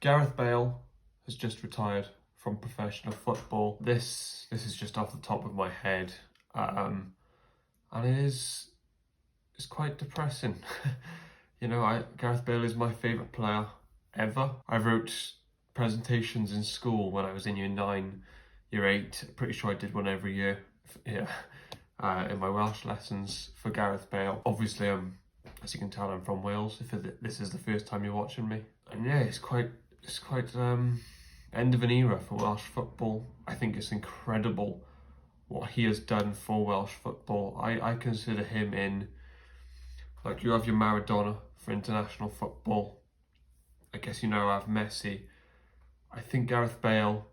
Gareth Bale has just retired from professional football. This is just off the top of my head, and it's quite depressing. Gareth Bale is my favourite player ever. I wrote presentations in school when I was in year 9, year 8. Pretty sure I did one every year. Yeah, in my Welsh lessons for Gareth Bale. Obviously, as you can tell, I'm from Wales. If this is the first time you're watching me, and yeah, it's quite end of an era for Welsh football. I think it's incredible what he has done for Welsh football. I consider him in, like, you have your Maradona for international football. I guess you now have Messi. I think Gareth Bale,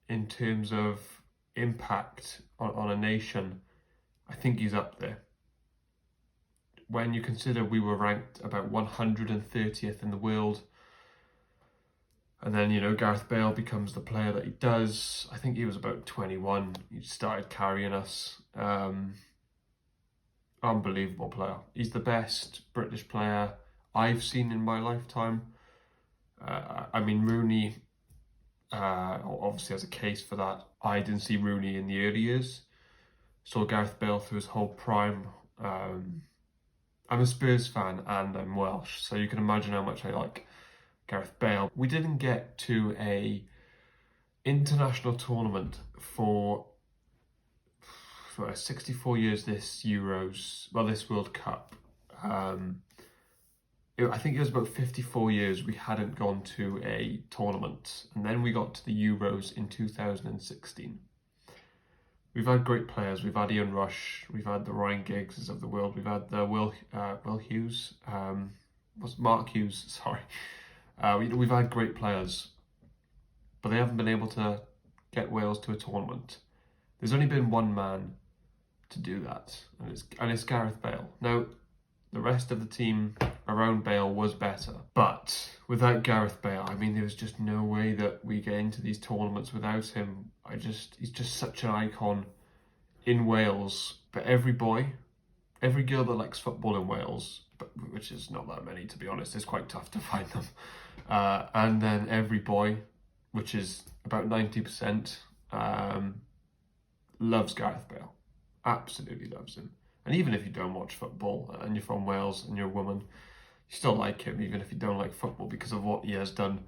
in terms of impact on a nation, I think he's up there. When you consider we were ranked about 130th in the world, and then, Gareth Bale becomes the player that he does. I think he was about 21. He started carrying us. Unbelievable player. He's the best British player I've seen in my lifetime. Rooney obviously has a case for that. I didn't see Rooney in the early years. Saw Gareth Bale through his whole prime. I'm a Spurs fan and I'm Welsh, so you can imagine how much I like Gareth Bale. We didn't get to a international tournament for 64 years this World Cup. I think it was about 54 years we hadn't gone to a tournament, and then we got to the Euros in 2016. We've had great players. We've had Ian Rush. We've had the Ryan Giggses of the world. We've had the Will Hughes. Mark Hughes? Sorry. We've had great players, but they haven't been able to get Wales to a tournament. There's only been one man to do that, and it's Gareth Bale. Now, the rest of the team around Bale was better, but without Gareth Bale, there was just no way that we get into these tournaments without him. He's just such an icon in Wales. But every girl that likes football in Wales, which is not that many, to be honest, it's quite tough to find them. And then every boy, which is about 90%, loves Gareth Bale. Absolutely loves him. And even if you don't watch football and you're from Wales and you're a woman, you still like him, even if you don't like football, because of what he has done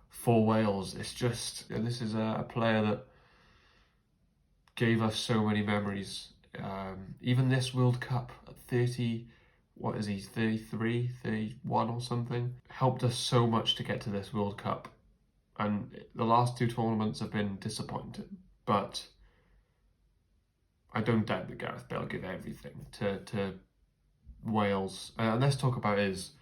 for Wales. It's just, this is a player that gave us so many memories. Even this World Cup at 30, what is he, 33, 31 or something, helped us so much to get to this World Cup. And the last 2 tournaments have been disappointing, but I don't doubt that Gareth Bale gave everything to Wales. And let's talk about his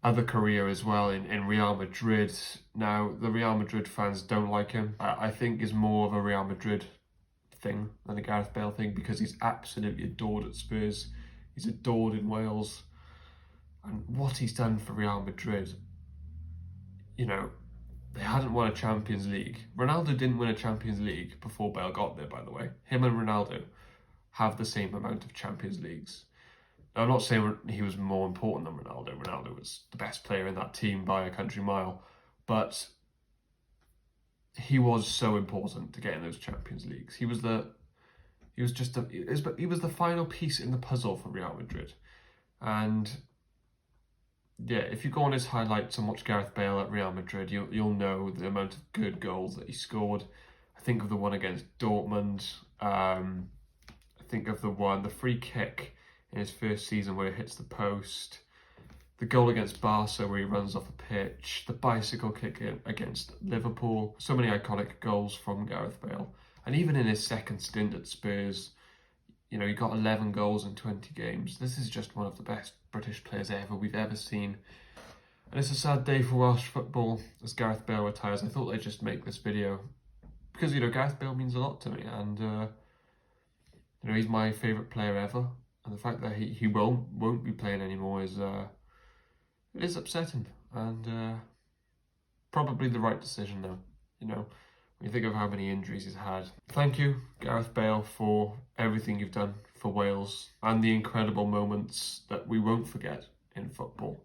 other career as well in Real Madrid. Now, the Real Madrid fans don't like him. I think is more of a Real Madrid thing than a Gareth Bale thing, because he's absolutely adored at Spurs. He's adored in Wales. And what he's done for Real Madrid, they hadn't won a Champions League. Ronaldo didn't win a Champions League before Bale got there, by the way. Him and Ronaldo have the same amount of Champions Leagues. Now, I'm not saying he was more important than Ronaldo. Ronaldo was the best player in that team by a country mile. But he was so important to getting those Champions Leagues. He was the final piece in the puzzle for Real Madrid. And yeah, if you go on his highlights and watch Gareth Bale at Real Madrid, you'll know the amount of good goals that he scored. I think of the one against Dortmund. I think of the free kick in his first season where he hits the post. The goal against Barca where he runs off the pitch. The bicycle kick against Liverpool. So many iconic goals from Gareth Bale. And even in his second stint at Spurs, he got 11 goals in 20 games. This is just one of the best British players we've ever seen. And it's a sad day for Welsh football as Gareth Bale retires. I thought I'd just make this video because, Gareth Bale means a lot to me. And, he's my favourite player ever. And the fact that he won't be playing anymore it is upsetting. And probably the right decision though, when you think of how many injuries he's had. Thank you, Gareth Bale, for everything you've done for Wales and the incredible moments that we won't forget in football.